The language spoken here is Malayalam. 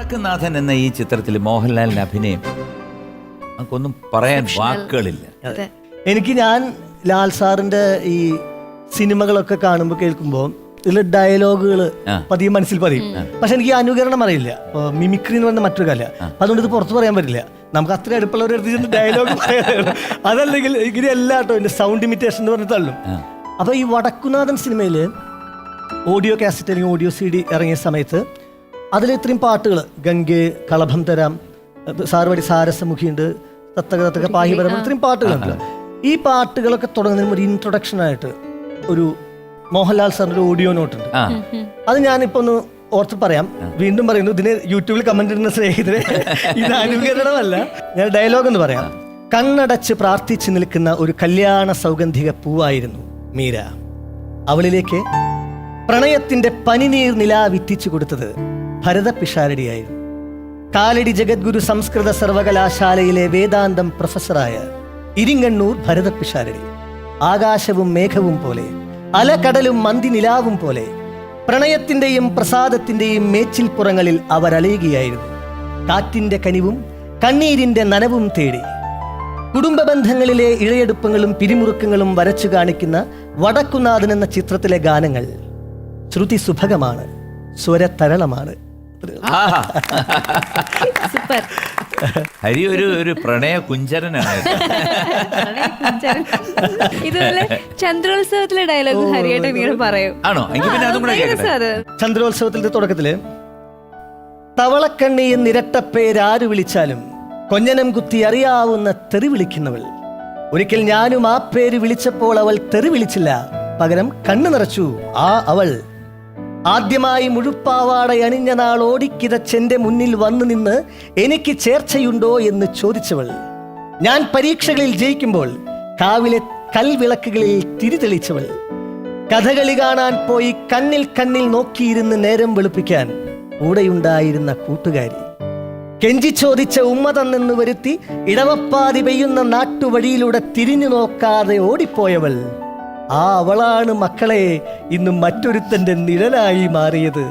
വടക്കുംനാഥൻ എന്ന ഈ ചിത്രത്തിൽ മോഹൻലാലിന്റെ അഭിനയം നമുക്കൊന്നും പറയാൻ വാക്കുകളില്ല. ഞാൻ ലാൽ സാറിന്റെ ഈ സിനിമകളൊക്കെ കാണുമ്പോൾ കേൾക്കുമ്പോൾ ഇതിലെ ഡയലോഗുകൾ പതിയെ മനസ്സിൽ പതിയും. പക്ഷെ എനിക്ക് ഈ അനുകരണം അറിയില്ല. മിമിക്രി എന്ന് പറഞ്ഞ മറ്റൊരു കല, അതുകൊണ്ട് ഇത് പുറത്ത് പറയാൻ പറ്റില്ല. നമുക്ക് അത്ര അടുപ്പുള്ളവർ എടുത്ത് ഡയലോഗ് അതല്ലെങ്കിൽ ഇങ്ങനെ എല്ലാ കേട്ടോ എന്റെ സൗണ്ട് ഇമിറ്റേഷൻ എന്ന് പറഞ്ഞ് തള്ളും. അപ്പൊ ഈ വടക്കുനാഥൻ സിനിമയിൽ ഓഡിയോ കാസറ്റ് അല്ലെങ്കിൽ ഓഡിയോ CD ഇറങ്ങിയ സമയത്ത് അതിൽ ഇത്രയും പാട്ടുകൾ, ഗംഗെ, കളഭം തരാം, സാർവടി സാരസമുഖിയുണ്ട്, തത്തക തത്തക പാഹിപരം, ഇത്രയും പാട്ടുകളുണ്ടല്ലോ. ഈ പാട്ടുകളൊക്കെ തുടങ്ങുന്നതിന് ഒരു ഇൻട്രൊഡക്ഷൻ ആയിട്ട് ഒരു മോഹൻലാൽ സാറിന്റെ ഒരു ഓഡിയോ നോട്ട് ഉണ്ട്. അത് ഞാനിപ്പോ ഒന്ന് ഓർത്ത് പറയാം, വീണ്ടും പറയുന്നു. ഇതിന് യൂട്യൂബിൽ കമന്റ് ഇടുന്ന സ്നേഹിതരെ ഇത് അനുകരണമല്ല, ഞാൻ ഡയലോഗ് എന്ന് പറയാം. കണ്ണടച്ച് പ്രാർത്ഥിച്ചു നിൽക്കുന്ന ഒരു കല്യാണ സൗഗന്ധിക പൂവായിരുന്നു മീര. അവളിലേക്ക് പ്രണയത്തിന്റെ പനിനീർ നിലാവിറ്റിച്ചു കൊടുത്തത് ഭരത പിഷാരടിയായിരുന്നു. കാലടി ജഗദ്ഗുരു സംസ്കൃത സർവകലാശാലയിലെ വേദാന്തം പ്രൊഫസറായ ഇരിങ്ങണ്ണൂർ ഭരത പിഷാരടി. ആകാശവും മേഘവും പോലെ, അലകടലും മന്തി നിലാവും പോലെ പ്രണയത്തിന്റെയും പ്രസാദത്തിന്റെയും മേച്ചിൽപ്പുറങ്ങളിൽ അവരലയുകയായിരുന്നു. കാറ്റിന്റെ കനിവും കണ്ണീരിന്റെ നനവും തേടി കുടുംബ ബന്ധങ്ങളിലെ ഇഴയെടുപ്പങ്ങളും പിരിമുറുക്കങ്ങളും വരച്ചു കാണിക്കുന്ന വടക്കുനാഥൻ എന്ന ചിത്രത്തിലെ ഗാനങ്ങൾ ശ്രുതി സുഭഗമാണ്, സ്വരതരളമാണ്. ഹരി ഒരു പ്രണയ കുഞ്ചരനാണ്. ഇതുപോലെ ചന്ദ്രോത്സവത്തിലെ ഡയലോഗ് ഹരിയായിട്ട് നിങ്ങൾ പറയും. ആണോ? ചന്ദ്രോത്സവത്തിന്റെ തുടക്കത്തില് തവളക്കണ്ണി എന്നിരട്ടപ്പേരാര് വിളിച്ചാലും കൊഞ്ഞനം കുത്തി അറിയാവുന്ന തെറി വിളിക്കുന്നവൾ. ഒരിക്കൽ ഞാനും ആ പേര് വിളിച്ചപ്പോൾ അവൾ തെറി വിളിച്ചില്ല, പകരം കണ്ണു നിറച്ചു. ആ അവൾ ആദ്യമായി മുഴുപ്പാവാട അണിഞ്ഞ നാൾ ഓടിക്കിതച്ചെന്റെ മുന്നിൽ വന്നു നിന്ന് എനിക്ക് ചേർച്ചയുണ്ടോ എന്ന് ചോദിച്ചവൾ. ഞാൻ പരീക്ഷകളിൽ ജയിക്കുമ്പോൾ കാവിലെ കൽവിളക്കുകളിൽ തിരിതെളിച്ചവൾ. കഥകളി കാണാൻ പോയി കണ്ണിൽ കണ്ണിൽ നോക്കിയിരുന്ന് നേരം വെളുപ്പിക്കാൻ കൂടെയുണ്ടായിരുന്ന കൂട്ടുകാരി. കെഞ്ചി ചോദിച്ച ഉമ്മ തന്നെന്ന് വരുത്തി ഇടവപ്പാതി പെയ്യുന്ന നാട്ടുവഴിയിലൂടെ തിരിഞ്ഞു നോക്കാതെ ഓടിപ്പോയവൾ. ആ അവളാണ് മക്കളെ ഇന്ന് മറ്റൊരുത്തന്റെ നിഴലായി മാറിയത്.